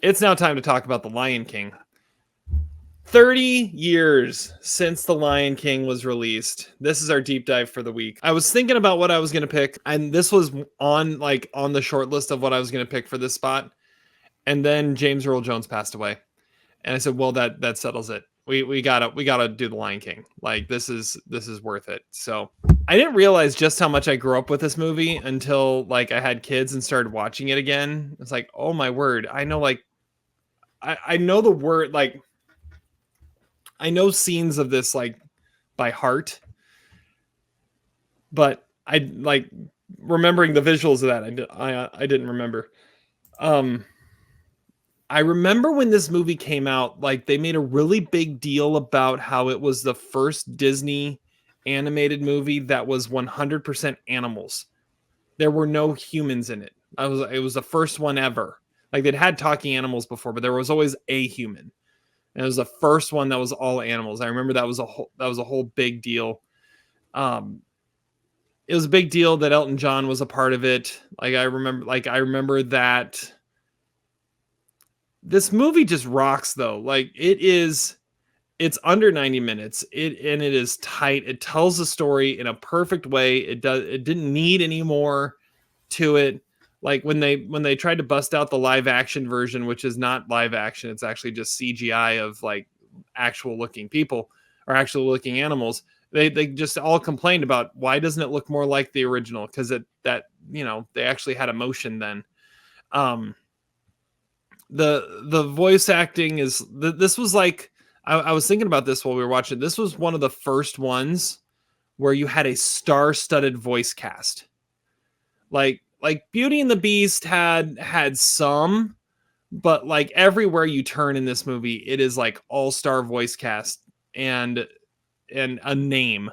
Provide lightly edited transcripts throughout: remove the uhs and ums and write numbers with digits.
It's now time to talk about The Lion King. 30 years since The Lion King was released. This is our deep dive for the week. I was thinking about what I was going to pick, and this was on the short list of what I was going to pick for this spot. And then James Earl Jones passed away. And I said, well, that settles it. We gotta do The Lion King. Like this is worth it. So I didn't realize just how much I grew up with this movie until like I had kids and started watching it again. It's like, oh my word. I know I know the word, like I know scenes of this like by heart, but I like remembering the visuals of that. I didn't remember. I remember when this movie came out, like they made a really big deal about how it was the first Disney animated movie that was 100% animals. There were no humans in it. It was the first one ever. Like they'd had talking animals before, but there was always a human. And it was the first one that was all animals. I remember that was a whole big deal. It was a big deal that Elton John was a part of it. I remember that. This movie just rocks though. Like it's under 90 minutes. It is tight. It tells the story in a perfect way. It didn't need any more to it. Like when they tried to bust out the live action version, which is not live action, it's actually just CGI of like actual looking people or actual looking animals. They just all complained about why doesn't it look more like the original? Because they actually had emotion then. The voice acting is this was like I was thinking about this while we were watching. This was one of the first ones where you had a star-studded voice cast. Like Beauty and the Beast had some, but like everywhere you turn in this movie, it is like all-star voice cast and a name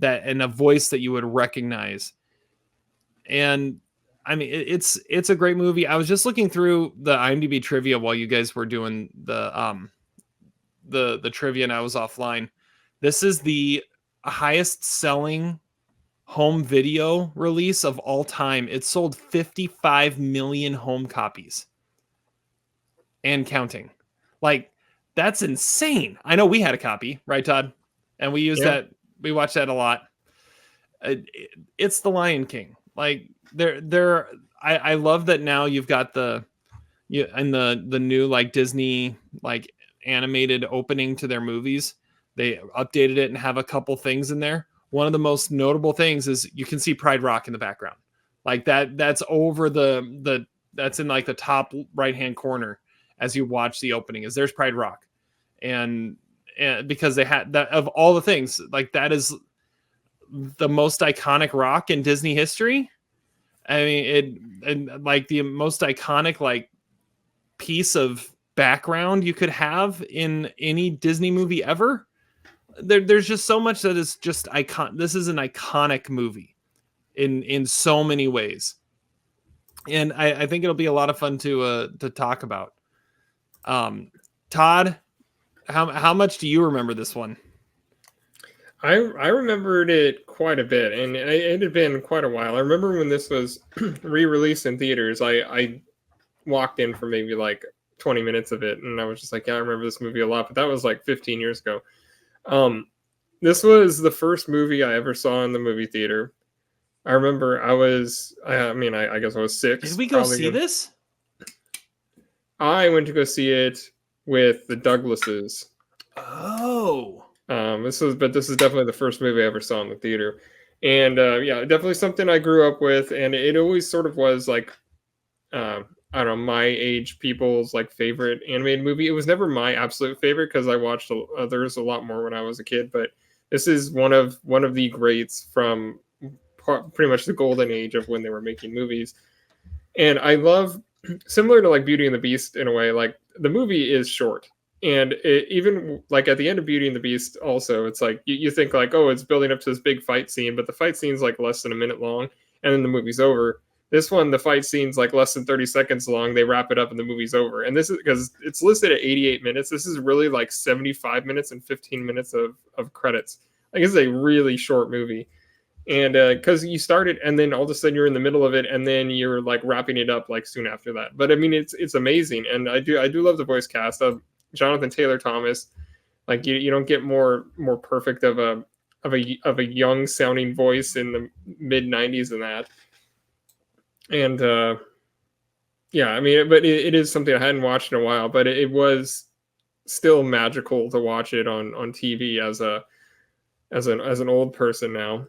and a voice that you would recognize. And I mean, it's a great movie. I was just looking through the IMDb trivia while you guys were doing the trivia, and I was offline. This is the highest selling home video release of all time. It sold 55 million home copies and counting. Like that's insane. I know we had a copy, right, Todd? And we used that. We watched that a lot. It's The Lion King. Like I love that now you've got the new like Disney like animated opening to their movies. They updated it and have a couple things in there. One of the most notable things is you can see Pride Rock in the background. Like that's over that's in like the top right hand corner as you watch the opening is there's Pride Rock. And because they had that of all the things, like that is the most iconic rock in Disney history. I mean, and like the most iconic like piece of background you could have in any Disney movie ever. There's just so much that is just icon. This is an iconic movie in so many ways, and I think it'll be a lot of fun to talk about. Todd, how much do you remember this one? I remembered it quite a bit, and it had been quite a while. I remember when this was re-released in theaters. I walked in for maybe like 20 minutes of it, and I was just like, yeah, I remember this movie a lot. But that was like 15 years ago. This was the first movie I ever saw in the movie theater. I remember I guess I was 6. Did we go see this? I went to go see it with the Douglases. Oh. This is definitely the first movie I ever saw in the theater. And yeah, definitely something I grew up with. And it always sort of was like, I don't know, my age people's like favorite animated movie. It was never my absolute favorite because I watched others a lot more when I was a kid. But this is one of the greats from pretty much the golden age of when they were making movies. And I love, similar to like Beauty and the Beast in a way, like the movie is short. And even like at the end of Beauty and the Beast also, it's like you think like, oh, it's building up to this big fight scene, but the fight scene's like less than a minute long and then the movie's over. This one, the fight scene's like less than 30 seconds long. They wrap it up and the movie's over. And this is because it's listed at 88 minutes. This is really like 75 minutes and 15 minutes of credits. Like it's a really short movie. And because you start it and then all of a sudden you're in the middle of it and then you're like wrapping it up like soon after that. But I mean, it's amazing, and I do love the voice cast of Jonathan Taylor Thomas. Like you don't get more perfect of a young sounding voice in the mid '90s than that. And yeah, I mean, but it is something I hadn't watched in a while, but it was still magical to watch it on TV as an old person now.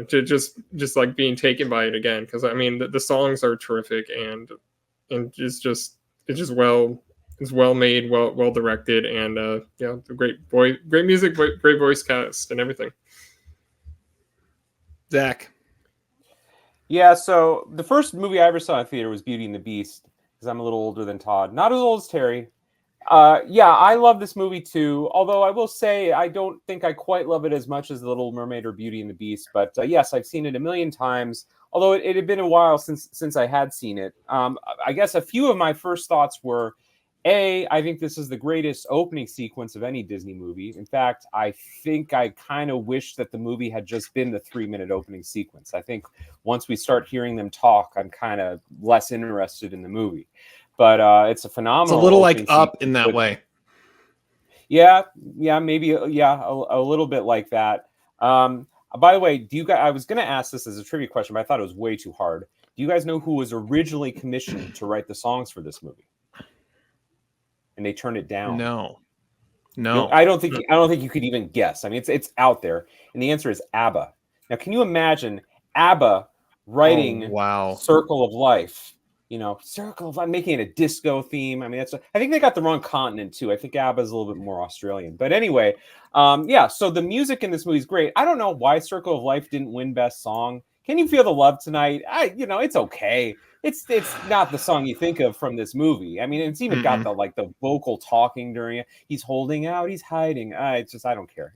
Just like being taken by it again, because I mean the songs are terrific, and it's well made, well directed, and yeah, great music, great voice cast, and everything. Zach. Yeah, so the first movie I ever saw in theater was Beauty and the Beast, because I'm a little older than Todd. Not as old as Terry. Yeah, I love this movie too, although I will say I don't think I quite love it as much as The Little Mermaid or Beauty and the Beast. But yes, I've seen it a million times, although it had been a while since I had seen it. I guess a few of my first thoughts were, I think this is the greatest opening sequence of any Disney movie. In fact, I think I kind of wish that the movie had just been the 3-minute opening sequence. I think once we start hearing them talk, I'm kind of less interested in the movie. But it's a phenomenal. It's a little like Up in that way. Yeah, maybe, yeah, a little bit like that. By the way, do you guys? I was going to ask this as a trivia question, but I thought it was way too hard. Do you guys know who was originally commissioned to write the songs for this movie? And they turned it down. No. I don't think you could even guess. I mean, it's out there, and the answer is ABBA. Now, can you imagine ABBA writing "Circle of Life"? Circle of Life, making it a disco theme. I mean, I think they got the wrong continent too. I think ABBA is a little bit more Australian. But anyway, yeah. So the music in this movie is great. I don't know why "Circle of Life" didn't win Best Song. Can you feel the love tonight? It's okay. It's not the song you think of from this movie. I mean, it's even got the vocal talking during it. He's holding out, he's hiding. It's just, I don't care.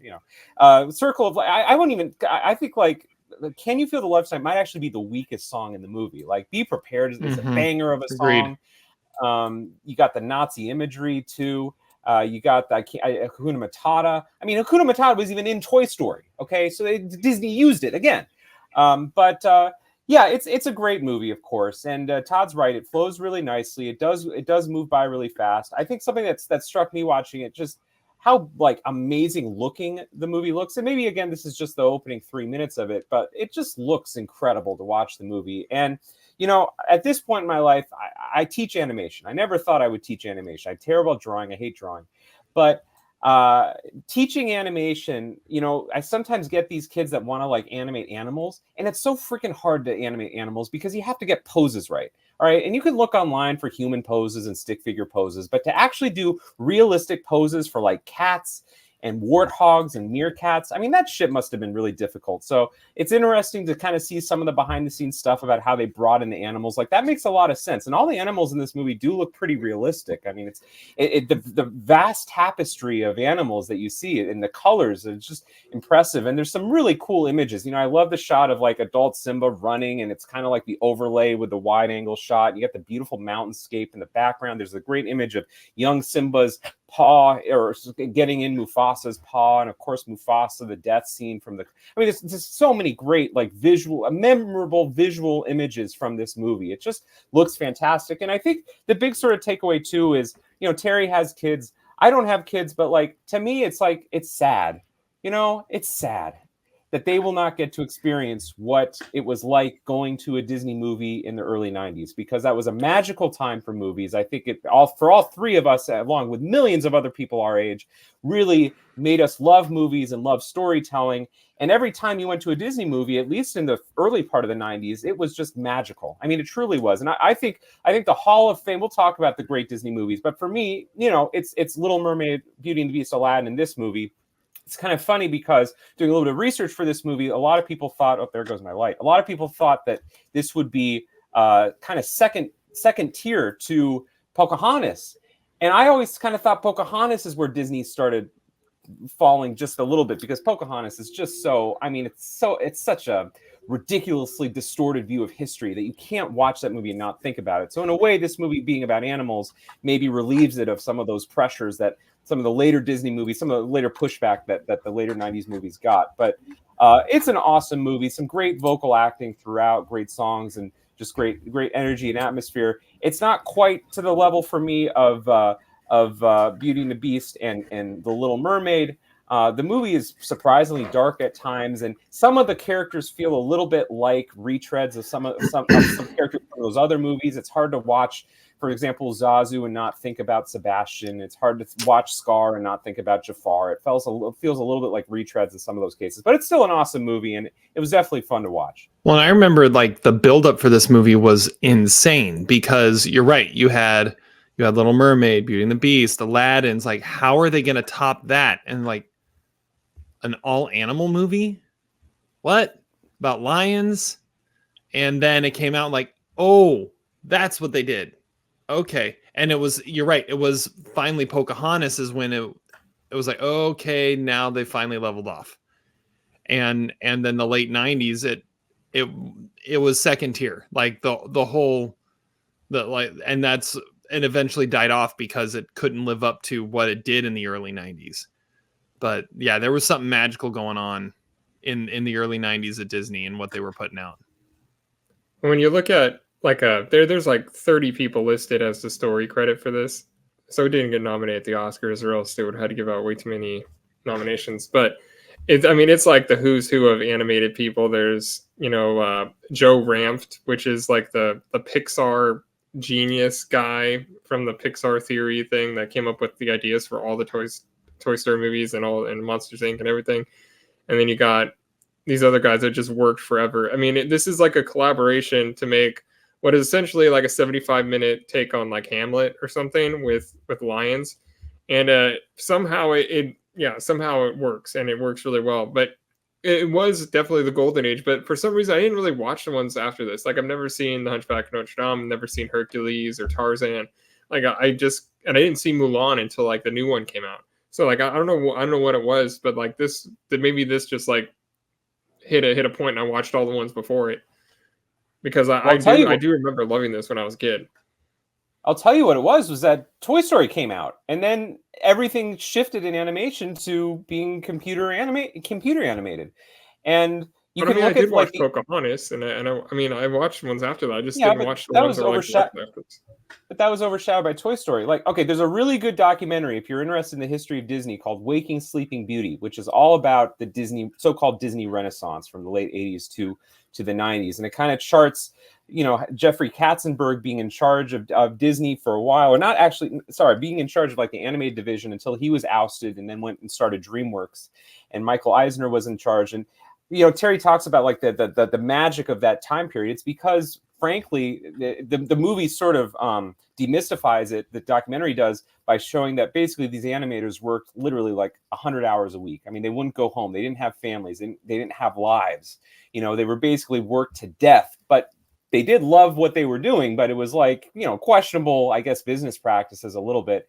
Circle of Life. I won't even. I think like Can You Feel the Love Tonight might actually be the weakest song in the movie. Like Be Prepared is a banger of a song. You got the Nazi imagery too. You got Hakuna Matata. I mean, Hakuna Matata was even in Toy Story. Okay, so Disney used it again. Yeah, it's a great movie, of course, and Todd's right. It flows really nicely. It does move by really fast. I think something that struck me watching it, just how like amazing looking the movie looks. And maybe again, this is just the opening 3 minutes of it, but it just looks incredible to watch the movie. And at this point in my life, I teach animation. I never thought I would teach animation. I'm terrible at drawing. I hate drawing, but teaching animation, I sometimes get these kids that want to like animate animals, and it's so freaking hard to animate animals because you have to get poses right. All right. And you can look online for human poses and stick figure poses, but to actually do realistic poses for like cats and warthogs and meerkats, I mean, that shit must have been really difficult. So it's interesting to kind of see some of the behind the scenes stuff about how they brought in the animals. Like that makes a lot of sense. And all the animals in this movie do look pretty realistic. I mean, the vast tapestry of animals that you see and the colors, it's just impressive. And there's some really cool images. I love the shot of like adult Simba running, and it's kind of like the overlay with the wide angle shot. You get the beautiful mountainscape in the background. There's a great image of young Simba's paw, or getting in Mufasa's paw, and of course Mufasa, the death scene from there's just so many great like memorable visual images from this movie. It just looks fantastic. And I think the big sort of takeaway too is, Terry has kids. I don't have kids, but like to me it's like it's sad. It's sad that they will not get to experience what it was like going to a Disney movie in the early 90s, because that was a magical time for movies. I think for all three of us, along with millions of other people our age, really made us love movies and love storytelling. And every time you went to a Disney movie, at least in the early part of the 90s, it was just magical. I mean, it truly was. And I think the Hall of Fame, we'll talk about the great Disney movies, but for me, it's Little Mermaid, Beauty and the Beast, Aladdin, and this movie. It's kind of funny because doing a little bit of research for this movie, a lot of people thought, oh, there goes my light. A lot of people thought that this would be kind of second tier to Pocahontas. And I always kind of thought Pocahontas is where Disney started falling just a little bit, because Pocahontas is just so, I mean, it's such a ridiculously distorted view of history that you can't watch that movie and not think about it. So in a way, this movie being about animals maybe relieves it of some of those pressures that some of the later Disney movies, some of the later pushback that the later 90s movies got. But it's an awesome movie, some great vocal acting throughout, great songs, and just great energy and atmosphere. It's not quite to the level for me of Beauty and the Beast and The Little Mermaid. The movie is surprisingly dark at times, and some of the characters feel a little bit like retreads of some characters from those other movies. It's hard to watch, for example, Zazu and not think about Sebastian. It's hard to watch Scar and not think about Jafar. It feels a little bit like retreads in some of those cases, but it's still an awesome movie, and it was definitely fun to watch. Well, I remember like the buildup for this movie was insane because you're right. You had Little Mermaid, Beauty and the Beast, Aladdin's. Like, how are they going to top that? And like an all animal movie? What about lions? And then it came out like, oh, that's what they did. Okay. And you're right. It was finally Pocahontas is when it was like, okay, now they finally leveled off. And then the late 90s, it was second tier. Like and eventually died off because it couldn't live up to what it did in the early 90s. But yeah, there was something magical going on in the early 90s at Disney and what they were putting out. When you look at there's like 30 people listed as the story credit for this, so it didn't get nominated at the Oscars, or else they would have had to give out way too many nominations. But it's like the who's who of animated people. There's Joe Ranft, which is like the Pixar genius guy from the Pixar theory thing that came up with the ideas for all the Toy Story movies and Monsters Inc. and everything. And then you got these other guys that just worked forever. I mean, this is like a collaboration to make what is essentially like a 75-minute take on like Hamlet or something with lions. And somehow it works, and it works really well. But it was definitely the golden age. But for some reason, I didn't really watch the ones after this. Like, I've never seen The Hunchback of Notre Dame, never seen Hercules or Tarzan. Like, I didn't see Mulan until like the new one came out. So like, I don't know what it was, but like maybe this just like hit a point, and I watched all the ones before it, because I do remember loving this when I was a kid. I'll tell you what it was that Toy Story came out, and then everything shifted in animation to being computer animated. And you can look at watch Pocahontas, and I watched ones after that. I just didn't watch the ones that were afterwards. But that was overshadowed by Toy Story. Like, okay, there's a really good documentary, if you're interested in the history of Disney, called Waking Sleeping Beauty, which is all about the so-called Disney Renaissance from the late 80s to the 90s. And it kind of charts, Jeffrey Katzenberg being in charge of Disney for a while, or being in charge of like the animated division until he was ousted and then went and started DreamWorks. And Michael Eisner was in charge. And Terry talks about like the magic of that time period. It's because, frankly, the movie sort of demystifies it. The documentary does, by showing that basically these animators worked literally like 100 hours a week. I mean, they wouldn't go home. They didn't have families. They didn't have lives. They were basically worked to death. But they did love what they were doing. But it was like, questionable, I guess, business practices a little bit.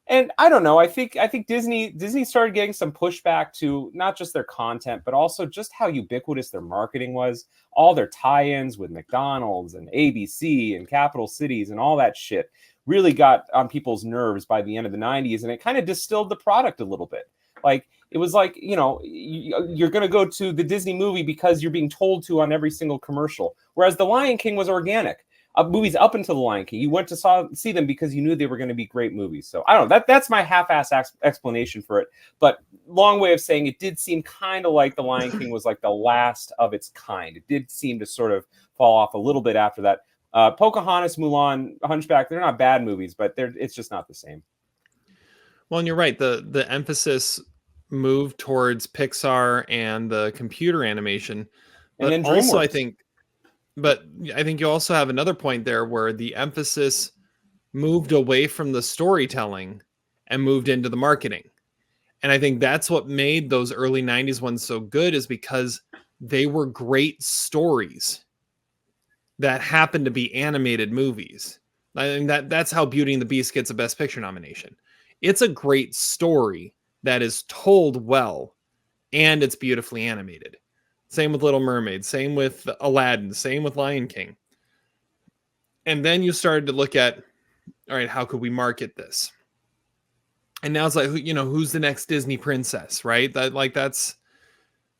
And I don't know. I think Disney started getting some pushback to not just their content, but also just how ubiquitous their marketing was. All their tie-ins with McDonald's and ABC and Capital Cities and all that shit really got on people's nerves by the end of the 90s, and it kind of distilled the product a little bit. Like, it was like, you're going to go to the Disney movie because you're being told to on every single commercial, whereas The Lion King was organic. Movies up until The Lion King, you went to see them because you knew they were going to be great movies. So I don't know. That's my half-ass explanation for it. But long way of saying, it did seem kind of like The Lion King was like the last of its kind. It did seem to sort of fall off a little bit after that. Pocahontas, Mulan, Hunchback, they're not bad movies, but it's just not the same. Well, and you're right. The emphasis moved towards Pixar and the computer animation. But and then also, I think you also have another point there where the emphasis moved away from the storytelling and moved into the marketing. And I think that's what made those early 90s ones so good, is because they were great stories that happened to be animated movies. I think that's how Beauty and the Beast gets a Best Picture nomination. It's a great story that is told well, and it's beautifully animated. Same with Little Mermaid. Same with Aladdin. Same with Lion King. And then you started to look at, all right, how could we market this? And now it's like, who's the next Disney princess, right? That's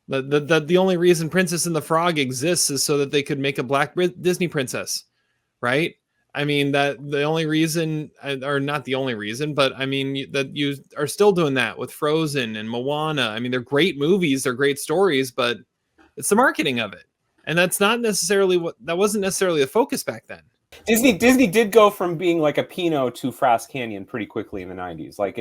the only reason Princess and the Frog exists is so that they could make a black Disney princess, right? I mean, that the only reason, or not the only reason, but I mean, that you are still doing that with Frozen and Moana. I mean, they're great movies, they're great stories, but it's the marketing of it. And that wasn't necessarily the focus back then. Disney did go from being like a Pinot to Fast Canyon pretty quickly in the 90s. Like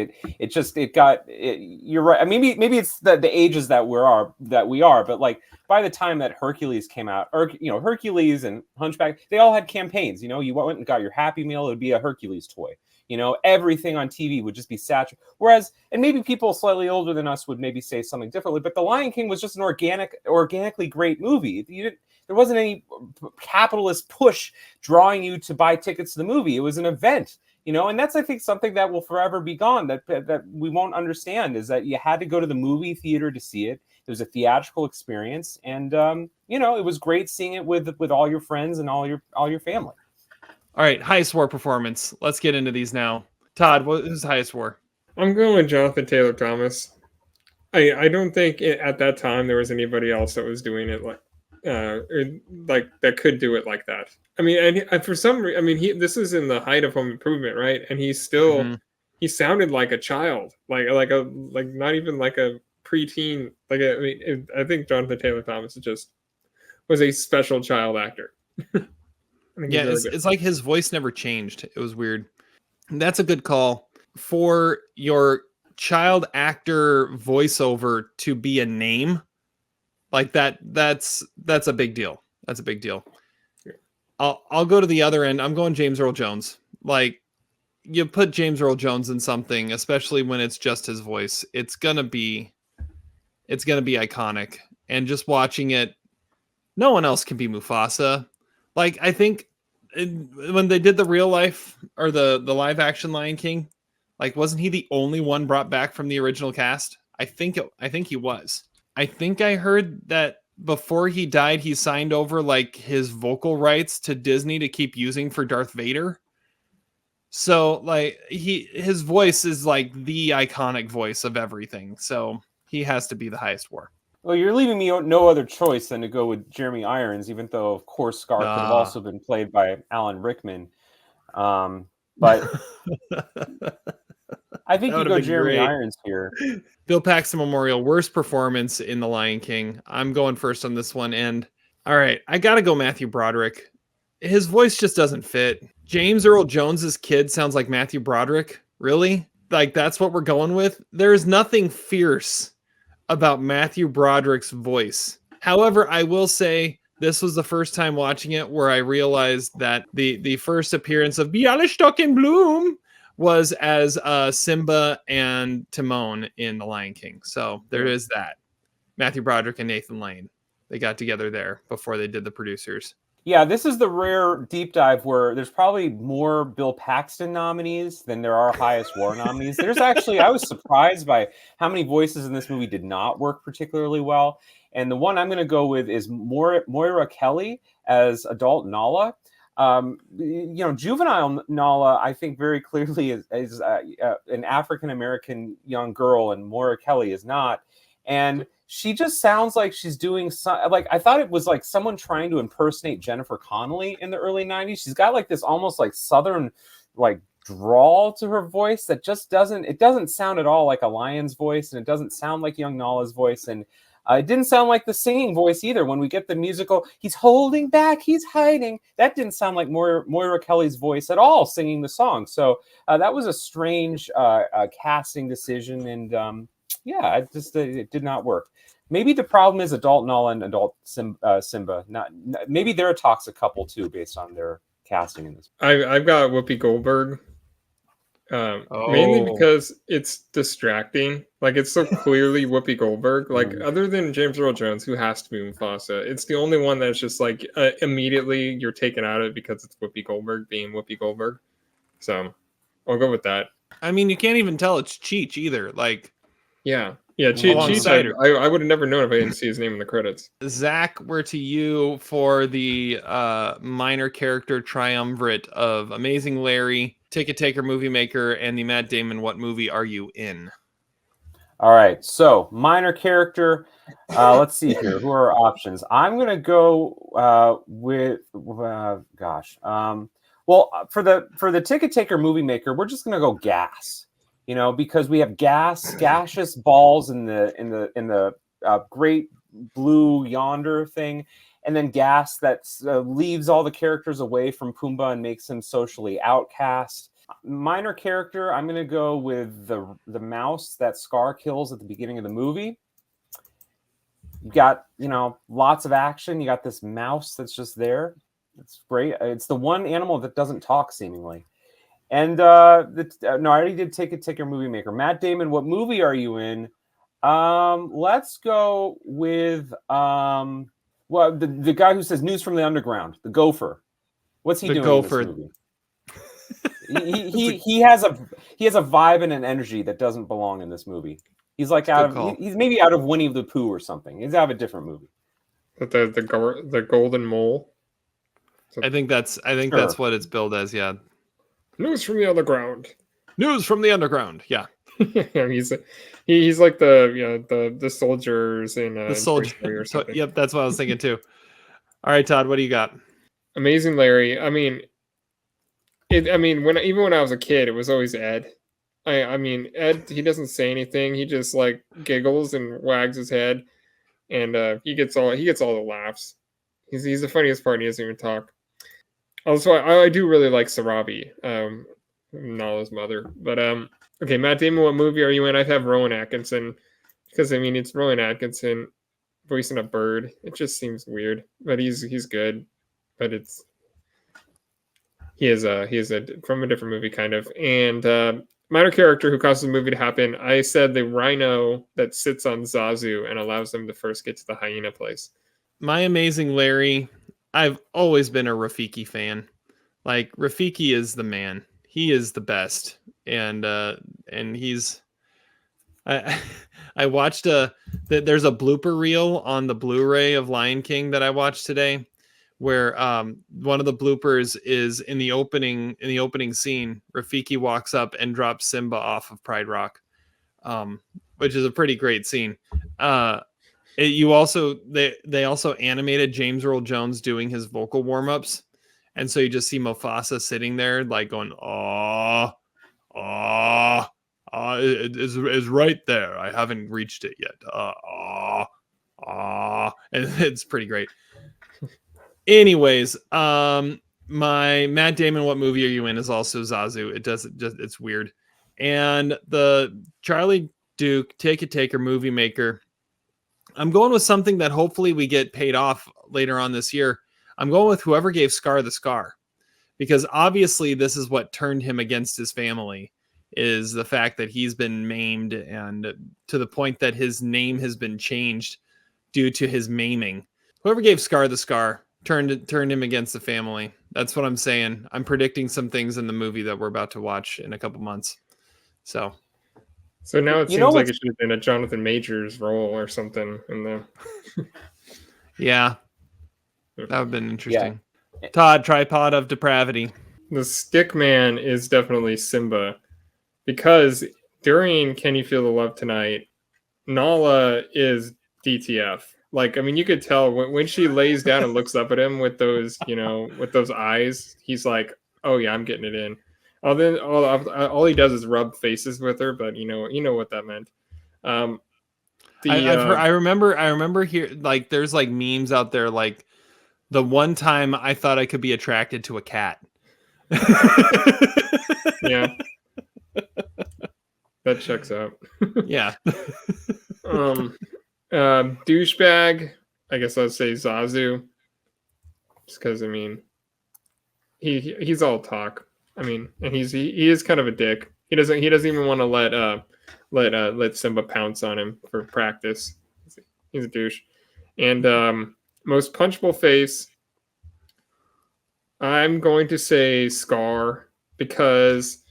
you're right. I mean, maybe it's the ages that we are, but like by the time that Hercules came out, or Hercules and Hunchback, they all had campaigns. You went and got your Happy Meal, it would be a Hercules toy. Everything on TV would just be saturated. Whereas, and maybe people slightly older than us would maybe say something differently, but The Lion King was just an organically great movie. There wasn't any capitalist push drawing you to buy tickets to the movie. It was an event, and that's, I think, something that will forever be gone, that we won't understand, is that you had to go to the movie theater to see it. It was a theatrical experience, and it was great seeing it with all your friends and all your family. All right, highest war performance. Let's get into these now. Todd, what is highest war? I'm going with Jonathan Taylor Thomas. I don't think at that time there was anybody else that was doing it that could do it like that. I mean, and for some reason, I mean, this is in the height of Home Improvement, right? And he still he sounded like a child, like not even like a preteen. I think Jonathan Taylor Thomas was a special child actor. Yeah, it's like his voice never changed. It was weird. And that's a good call for your child actor voiceover to be a name like that. That's a big deal. That's a big deal. Yeah. I'll go to the other end. I'm going James Earl Jones. Like, you put James Earl Jones in something, especially when it's just his voice, it's gonna be iconic. And just watching it, no one else can be Mufasa. Like, I think when they did the real life or the live action Lion King, like, wasn't he the only one brought back from the original cast? I think he was. I think I heard that before he died, he signed over like his vocal rights to Disney to keep using for Darth Vader. So like his voice is like the iconic voice of everything. So he has to be the highest war. Well, you're leaving me no other choice than to go with Jeremy Irons, even though, of course, Scar could have also been played by Alan Rickman. But I think you go Jeremy Irons here. Bill Paxton Memorial, worst performance in The Lion King. I'm going first on this one. And all right, I got to go Matthew Broderick. His voice just doesn't fit. James Earl Jones's kid sounds like Matthew Broderick. Really? Like, that's what we're going with? There's nothing fierce about Matthew Broderick's voice. However, I will say this was the first time watching it where I realized that the first appearance of Bialystok in Bloom was as Simba and Timon in The Lion King. So there is that. Matthew Broderick and Nathan Lane. They got together there before they did the producers. Yeah, this is the rare deep dive where there's probably more Bill Paxton nominees than there are highest war nominees. There's actually, I was surprised by how many voices in this movie did not work particularly well. And the one I'm going to go with is Moira Kelly as adult Nala. Juvenile Nala, I think very clearly is an African-American young girl, and Moira Kelly is not. And she just sounds like she's doing I thought it was like someone trying to impersonate Jennifer Connelly in the early 90s. She's got like this almost like Southern like drawl to her voice that just doesn't sound at all like a lion's voice, and it doesn't sound like young Nala's voice, and it didn't sound like the singing voice either. When we get the musical, he's holding back, he's hiding, that didn't sound like Moira Kelly's voice at all singing the song. So that was a strange casting decision, and it did not work. Maybe the problem is adult Nala and adult Simba. Maybe they're a toxic couple too, based on their casting in this. I've got Whoopi Goldberg, mainly because it's distracting. Like, it's so clearly Whoopi Goldberg. Like, other than James Earl Jones, who has to be Mufasa, it's the only one that's just like immediately you're taken out of it because it's Whoopi Goldberg being Whoopi Goldberg. So I'll go with that. I mean, you can't even tell it's Cheech either. Like, yeah. Yeah, Cheese Cider. I would have never known if I didn't see his name in the credits. Zach, we're to you for the minor character triumvirate of Amazing Larry, Ticket Taker Movie Maker, and the Matt Damon What Movie Are You In? All right, so minor character. Let's see here. Who are our options? I'm gonna go with gosh. Well, for the Ticket Taker Movie Maker, we're just gonna go Gas. You know, because we have gaseous balls in the great blue yonder thing, and then Gas that leaves all the characters away from Pumbaa and makes him socially outcast. Minor character, I'm going to go with the mouse that Scar kills at the beginning of the movie. You got, lots of action. You got this mouse that's just there. It's great. It's the one animal that doesn't talk, seemingly. And no, I already did Ticket Taker Movie Maker. Matt Damon, what movie are you in? Let's go with the guy who says News from the Underground, the Gopher. What's he doing in this movie? he has a vibe and an energy that doesn't belong in this movie. He's like he's maybe out of Winnie the Pooh or something. He's out of a different movie. The Golden Mole. I think that's what it's billed as. Yeah. News from the Underground. News from the Underground. Yeah. he's like the soldiers in the soldier or something. Yep, that's what I was thinking too. All right, Todd, what do you got? Amazing Larry. I mean, when I was a kid, it was always Ed. I mean, Ed. He doesn't say anything. He just like giggles and wags his head, and he gets all the laughs. He's the funniest part. He doesn't even talk. Also, I do really like Sarabi, Nala's mother. But okay, Matt Damon, what movie are you in? I'd have Rowan Atkinson, because it's Rowan Atkinson voicing a bird. It just seems weird, but he's good. But he is from a different movie, kind of. And minor character who causes the movie to happen. I said the rhino that sits on Zazu and allows them to first get to the hyena place. My Amazing Larry. I've always been a Rafiki fan. Like, Rafiki is the man. He is the best. And he's... I watched there's a blooper reel on the Blu-ray of Lion King that I watched today, where one of the bloopers is in the opening scene. Rafiki walks up and drops Simba off of Pride Rock, which is a pretty great scene. They also animated James Earl Jones doing his vocal warm-ups, and so you just see Mufasa sitting there like going, it's right there. I haven't reached it yet. And it's pretty great. Anyways, my Matt Damon, what movie are you in, is also Zazu. It's weird. And the Charlie Duke Ticket Taker Movie Maker, I'm going with something that hopefully we get paid off later on this year. I'm going with whoever gave Scar the scar, because obviously this is what turned him against his family, is the fact that he's been maimed, and to the point that his name has been changed due to his maiming. Whoever gave Scar the scar turned him against the family. That's what I'm saying. I'm predicting some things in the movie that we're about to watch in a couple months. So now it seems like it should have been a Jonathan Majors role or something in the. Yeah, that would have been interesting. Yeah. Todd, Tripod of Depravity. The stick man is definitely Simba, because during Can You Feel the Love Tonight, Nala is DTF. Like, I mean, you could tell when she lays down and looks up at him with those, with those eyes, he's like, oh yeah, I'm getting it in. All he does is rub faces with her, but you know what that meant. I remember here, like, there's like memes out there, like, the one time I thought I could be attracted to a cat. Yeah, that checks out. Yeah. Douchebag, I guess I'd say Zazu, just because he's all talk. And he is kind of a dick. He doesn't even want to let Simba pounce on him for practice. He's a douche. And most punchable face, I'm going to say Scar, because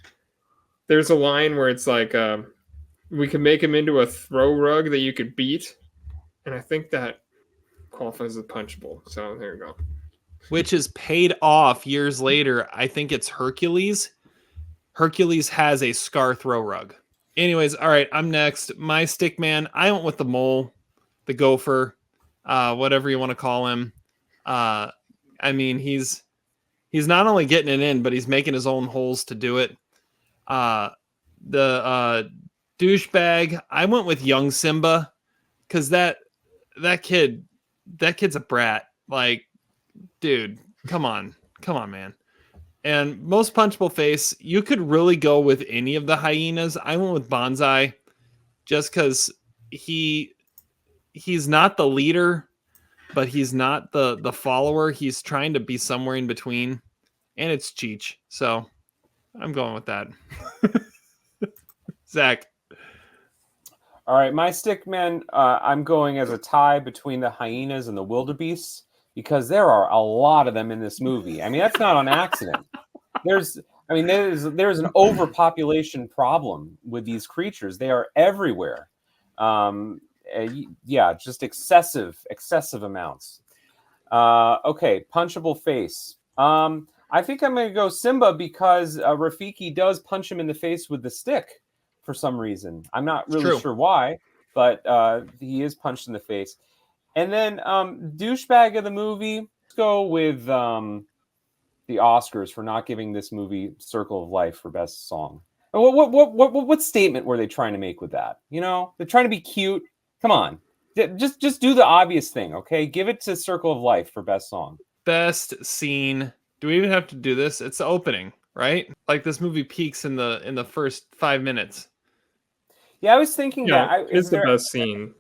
there's a line where it's like we could make him into a throw rug that you could beat, and I think that qualifies as punchable. So there you go. Which is paid off years later. I think it's Hercules. Hercules has a Scar throw rug. Anyways, all right, I'm next. My stick man, I went with the mole, the gopher, whatever you want to call him. I mean, he's not only getting it in, but he's making his own holes to do it. The douchebag, I went with young Simba because that kid's a brat. Like, dude, come on, man. And most punchable face, you could really go with any of the hyenas. I went with Bonsai just because he's not the leader, but he's not the follower. He's trying to be somewhere in between, and it's Cheech. So I'm going with that. Zach. All right, my stickman, I'm going as a tie between the hyenas and the wildebeests because there are a lot of them in this movie. I mean, that's not on accident. There's an overpopulation problem with these creatures. They are everywhere. Just excessive amounts. Okay, punchable face. I think I'm going to go Simba because Rafiki does punch him in the face with the stick for some reason. I'm not really sure why, but he is punched in the face. And then douchebag of the movie, let's go with the Oscars for not giving this movie Circle of Life for best song. What statement were they trying to make with that? You know, they're trying to be cute. Come on, just do the obvious thing, okay? Give it to Circle of Life for best song. Best scene. Do we even have to do this? It's the opening, right? Like this movie peaks in the first 5 minutes. Yeah, I was thinking that it's the best scene.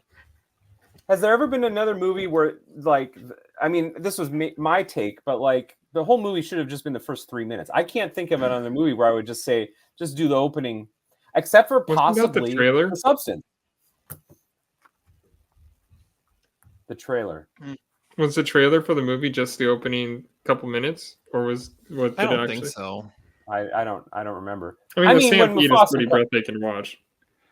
Has there ever been another movie where, like, I mean, this was my take, but like the whole movie should have just been the first 3 minutes. I can't think of another movie where I would just say, just do the opening, except for possibly the trailer. The Substance. The trailer. Was the trailer for the movie just the opening couple minutes, or was what? I don't think so. I don't remember. I mean, the Stampede is pretty breathtaking to watch.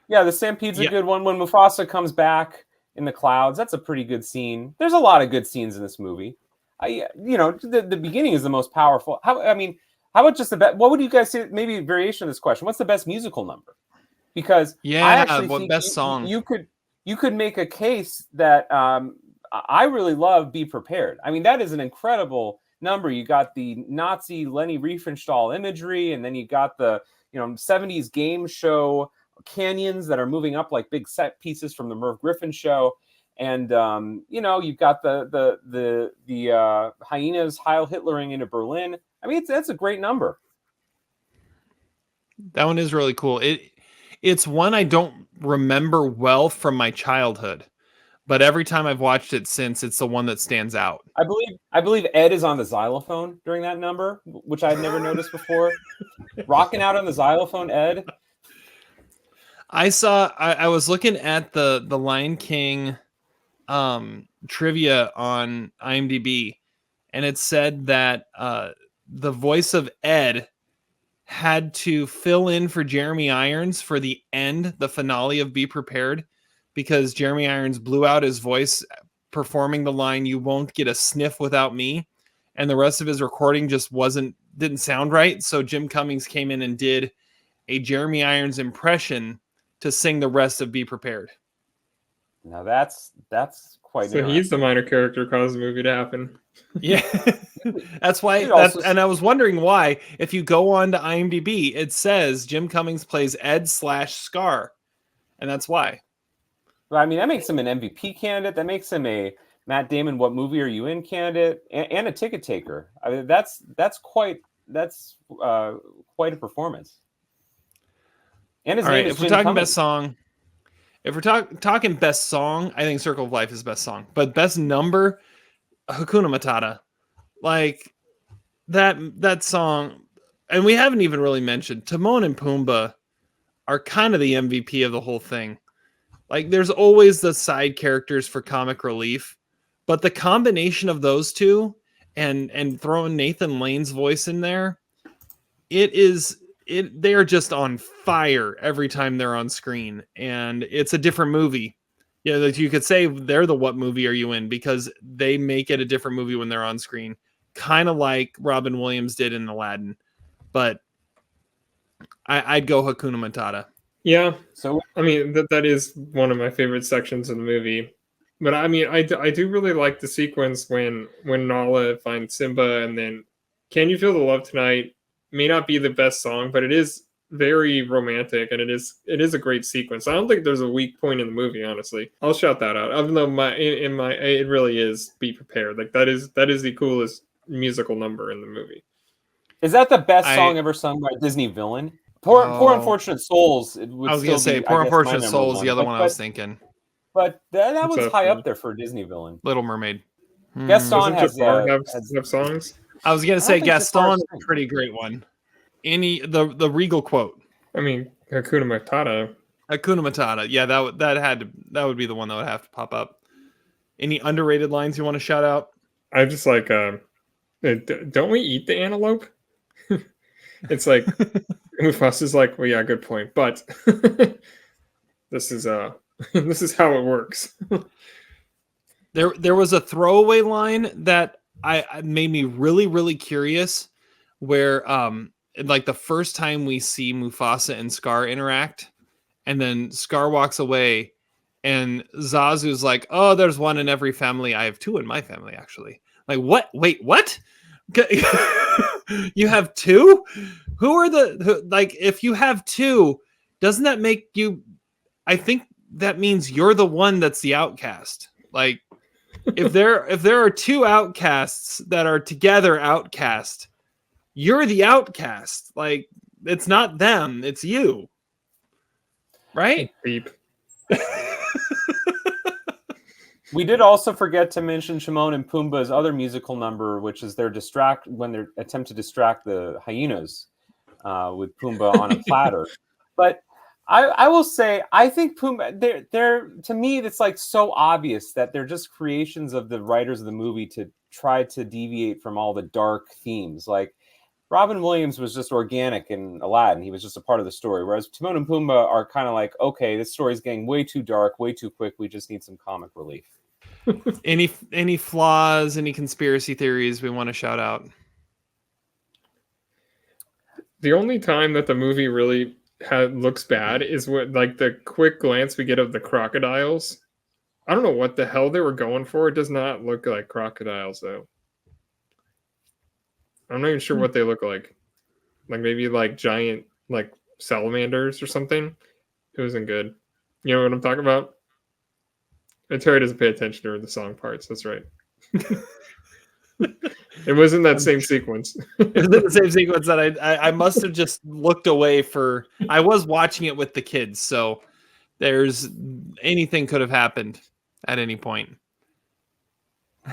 Yeah, the Stampede's a good one. When Mufasa comes back in the clouds, that's a pretty good scene. There's a lot of good scenes in this movie. The beginning is the most powerful. How about just the best? What would you guys say? Maybe a variation of this question. What's the best musical number? Because I actually think best song? You could make a case that I really love "Be Prepared." I mean, that is an incredible number. You got the Nazi Leni Riefenstahl imagery, and then you got the 70s game show canyons that are moving up like big set pieces from the Merv Griffin show, and you've got the hyenas Heil Hitlering into Berlin. I mean, that's a great number. That one is really cool. It's one I don't remember well from my childhood, but every time I've watched it since, it's the one that stands out. I believe Ed is on the xylophone during that number, which I'd never noticed before. Rocking out on the xylophone, Ed. I was looking at the Lion King trivia on IMDb, and it said that the voice of Ed had to fill in for Jeremy Irons for the finale of Be Prepared, because Jeremy Irons blew out his voice performing the line, "You won't get a sniff without me," and the rest of his recording just didn't sound right. So Jim Cummings came in and did a Jeremy Irons impression to sing the rest of Be Prepared. Now that's quite. So he's the minor character causing the movie to happen. Yeah, that's why. And I was wondering why. If you go on to IMDb, it says Jim Cummings plays Ed/Scar, and that's why. Well, I mean, that makes him an MVP candidate. That makes him a Matt Damon "What movie are you in?" candidate, and a ticket taker. I mean, that's quite a performance. And his name is if we're talking best song, if we're talking best song, I think Circle of Life is best song. But best number, Hakuna Matata. Like that song, and we haven't even really mentioned Timon and Pumbaa are kind of the MVP of the whole thing. Like there's always the side characters for comic relief, but the combination of those two and throwing Nathan Lane's voice in there, it is they are just on fire every time they're on screen, and it's a different movie. Yeah, like you could say they're the what movie are you in, because they make it a different movie when they're on screen, kind of like Robin Williams did in Aladdin. But I'd go Hakuna Matata. Yeah. So I mean that is one of my favorite sections of the movie. But I mean I do really like the sequence when Nala finds Simba, and then Can You Feel the Love Tonight may not be the best song, but it is very romantic, and it is a great sequence. I don't think there's a weak point in the movie, honestly. I'll shout that out. Even though it really is Be Prepared. Like that is the coolest musical number in the movie. Is that the best song ever sung by a Disney villain? Poor Unfortunate Souls. I was going to say Poor Unfortunate Souls, the other one I was thinking. But that was high up there for a Disney villain. Little Mermaid. Gaston has songs. I was going to say Gaston is a pretty great one. The Regal quote. I mean, Hakuna Matata. Hakuna Matata. Yeah, that would be the one that would have to pop up. Any underrated lines you want to shout out? I just like, don't we eat the antelope? It's like Mufasa's like, well, yeah, good point, but this is how it works. There was a throwaway line that I made me really, really curious, where like the first time we see Mufasa and Scar interact, and then Scar walks away, and Zazu's like, "Oh, there's one in every family. I have two in my family, actually." Like, what? Wait, what? You have two? Who are like? If you have two, doesn't that make you? I think that means you're the one that's the outcast. Like, if there are two outcasts that are together outcast, you're the outcast. Like, it's not them, it's you. Right? Beep. We did also forget to mention Timon and Pumbaa's other musical number, which is their when they attempt to distract the hyenas with Pumbaa on a platter. But I will say, I think Pumbaa, they're to me, it's like so obvious that they're just creations of the writers of the movie to try to deviate from all the dark themes. Like, Robin Williams was just organic in Aladdin. He was just a part of the story. Whereas Timon and Pumbaa are kind of like, okay, this story's getting way too dark, way too quick. We just need some comic relief. Any flaws, any conspiracy theories we want to shout out? The only time that the movie really looks bad is when, like, the quick glance we get of the crocodiles. I don't know what the hell they were going for. It does not look like crocodiles, though. I'm not even sure what they look like. Like, maybe like giant, like, salamanders or something. It wasn't good. You know what I'm talking about? Terry doesn't pay attention to the song parts. That's right. It was in that same sequence. It was in the same sequence that I must have just looked away for. I was watching it with the kids, so anything could have happened at any point.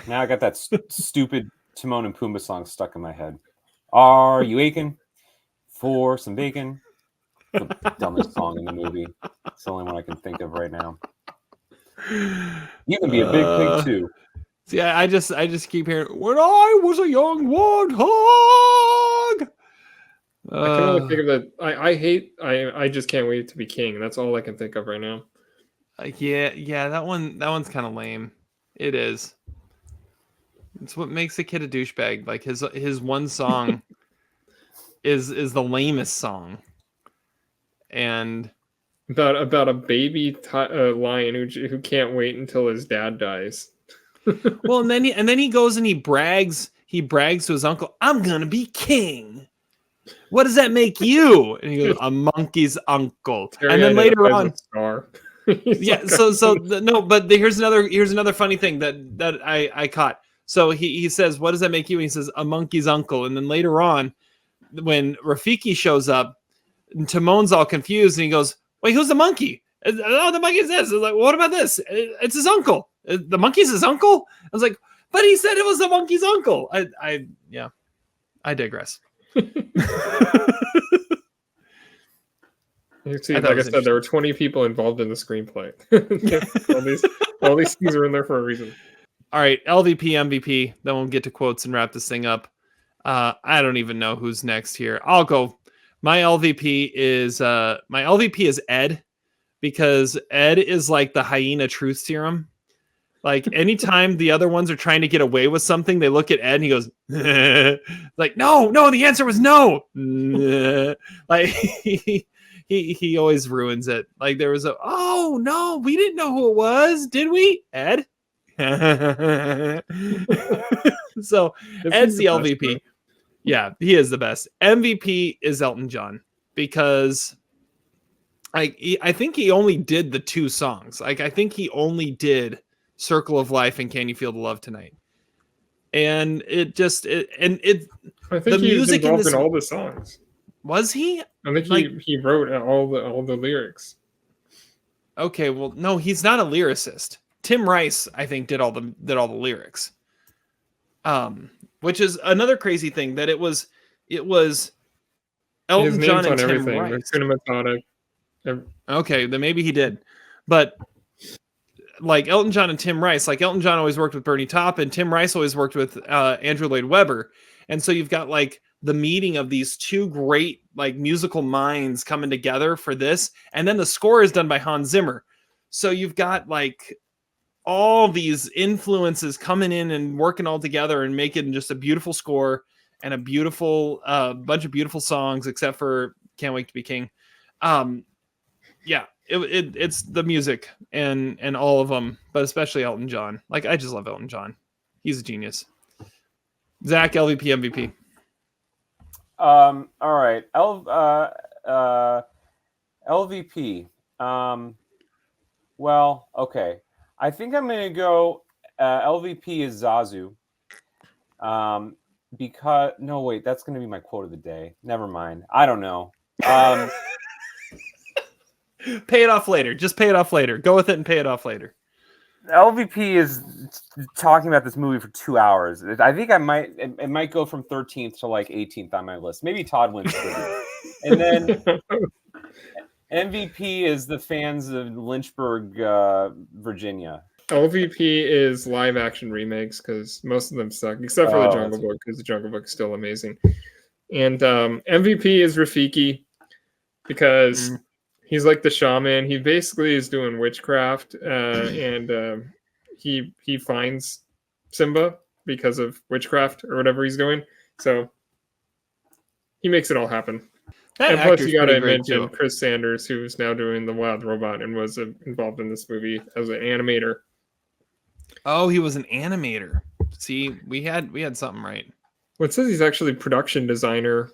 Now I got that stupid Timon and Pumbaa song stuck in my head. Are you aching for some bacon? The dumbest song in the movie. It's the only one I can think of right now. You can be a big pig too. See, I just keep hearing, when I was a young warthog. I can only think of that. I just can't wait to be king. That's all I can think of right now. Yeah, that one's kind of lame. It is. It's what makes a kid a douchebag. Like, his one song is the lamest song. And about a baby lion who can't wait until his dad dies. Well, and then he goes and he brags to his uncle, "I'm gonna be king. What does that make you?" And he goes, "A monkey's uncle." And then later on, yeah. No, but here's another funny thing that I caught. So he says, "What does that make you?" And he says, "A monkey's uncle." And then later on, when Rafiki shows up, Timon's all confused and he goes, "Wait, who's the monkey?" "Oh, the monkey is this." I was like, "What about this?" "It's his uncle." "The monkey's his uncle?" I was like, "But he said it was the monkey's uncle." I digress. You see, like I said, there were 20 people involved in the screenplay. all these things are in there for a reason. All right, LVP, MVP. Then we'll get to quotes and wrap this thing up. I don't even know who's next here. I'll go. My LVP is Ed, because Ed is like the hyena truth serum. Like anytime the other ones are trying to get away with something, they look at Ed and he goes, like, no, the answer was no. Like he always ruins it. Like there was oh no, we didn't know who it was, did we? Ed? So Ed's the LVP. Yeah, he is the best. MVP is Elton John, because I think he only did the 2 songs. Like I think he only did Circle of Life and Can You Feel the Love Tonight. And I think the music involved in all the songs. Was he? I think he wrote all the lyrics. Okay, well, no, he's not a lyricist. Tim Rice, I think, did all the lyrics. Which is another crazy thing, that it was Elton John and Tim Rice. Cinematonic. Okay, then maybe he did. But like Elton John and Tim Rice, like Elton John always worked with Bernie Taupin, and Tim Rice always worked with Andrew Lloyd Webber. And so you've got like the meeting of these 2 great like musical minds coming together for this. And then the score is done by Hans Zimmer. So you've got like all these influences coming in and working all together and making just a beautiful score and a beautiful bunch of beautiful songs, except for Can't Wait to Be King. Yeah, it's the music and all of them, but especially Elton John. Like I just love Elton John. He's a genius. Zach, LVP, MVP. All right. LVP. Well, okay. I think I'm going to go LVP is Zazu. Because no, wait, that's going to be my quote of the day. Never mind. I don't know. Pay it off later. Just pay it off later. Go with it and pay it off later. LVP is talking about this movie for 2 hours. I think it might go from 13th to like 18th on my list. Maybe Todd wins. And then MVP is the fans of Lynchburg, Virginia. LVP is live action remakes, because most of them suck, except for the Jungle Book, because the Jungle Book is still amazing. And MVP is Rafiki, because he's like the shaman. He basically is doing witchcraft, and he finds Simba because of witchcraft or whatever he's doing. So he makes it all happen. And plus, you got to mention Chris Sanders, who's now doing The Wild Robot and was involved in this movie as an animator. Oh, he was an animator. See, we had something right. Well, it says he's actually production designer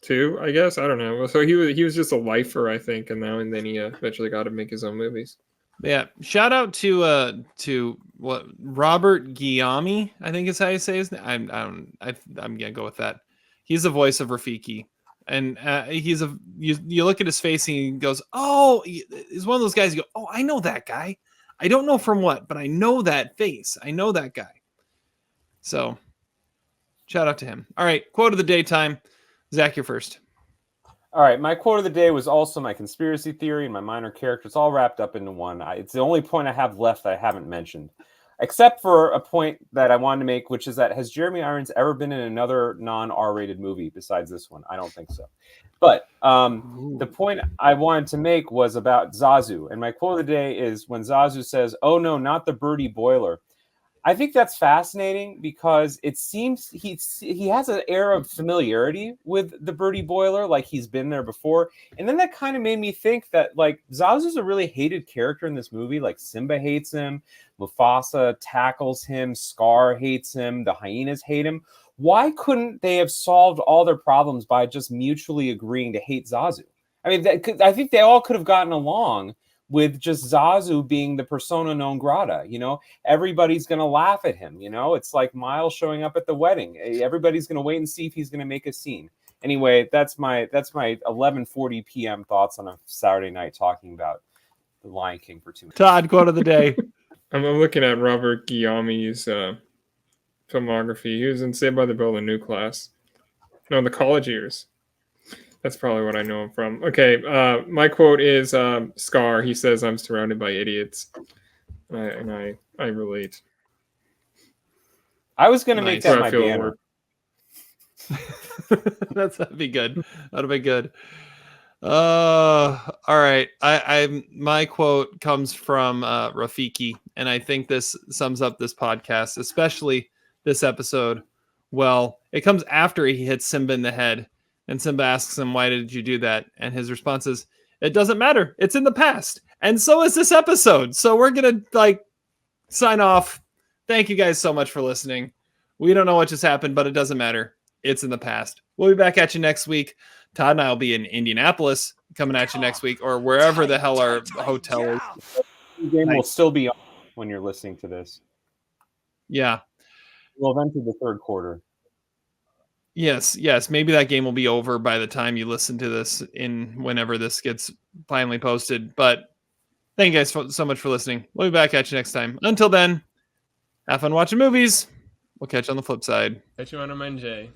too, I guess. I don't know. So he was just a lifer, I think, and then he eventually got to make his own movies. Yeah. Shout out to what, Robert Guillaume, I think is how you say his name. I'm gonna go with that. He's the voice of Rafiki. And you look at his face and he goes, oh, he's one of those guys. You go, oh, I know that guy. I don't know from what, but I know that face. I know that guy. So shout out to him. All right. Quote of the day time. Zach, you're first. All right. My quote of the day was also my conspiracy theory and my minor character. It's all wrapped up into one. It's the only point I have left that I haven't mentioned, except for a point that I wanted to make, which is that has Jeremy Irons ever been in another non-R-rated movie besides this one? I don't think so. But the point I wanted to make was about Zazu. And my quote of the day is when Zazu says, oh, no, not the birdie boiler. I think that's fascinating because it seems he has an air of familiarity with the birdie boiler, like he's been there before. And then that kind of made me think that like Zazu's a really hated character in this movie. Like Simba hates him, Mufasa tackles him, Scar hates him, the hyenas hate him. Why couldn't they have solved all their problems by just mutually agreeing to hate Zazu? I mean, I think they all could have gotten along with just Zazu being the persona non grata. You know, everybody's going to laugh at him. You know, it's like Miles showing up at the wedding. Everybody's going to wait and see if he's going to make a scene. Anyway, that's my 11:40 p.m. thoughts on a Saturday night talking about The Lion King for 2 minutes. Todd, quote of the day. I'm looking at Robert Guillaume's filmography. He was in Saved by the Bell, the New Class. No, the college years. That's probably what I know him from. Okay, my quote is Scar. He says, "I'm surrounded by idiots," and I relate. I was going to make that my banner. That'd be good. That'll be good. All right. My quote comes from Rafiki, and I think this sums up this podcast, especially this episode. Well, it comes after he hits Simba in the head, and Simba asks him, "Why did you do that?" And his response is, "It doesn't matter. It's in the past." And so is this episode. So we're gonna sign off. Thank you guys so much for listening. We don't know what just happened, but it doesn't matter. It's in the past. We'll be back at you next week. Todd and I will be in Indianapolis coming at you next week, or wherever the hell our hotel is. The game will still be on when you're listening to this. Yeah. We'll have entered the third quarter. Yes. Maybe that game will be over by the time you listen to this whenever this gets finally posted. But thank you guys so much for listening. We'll be back at you next time. Until then, have fun watching movies. We'll catch you on the flip side. Catch you on a Monday.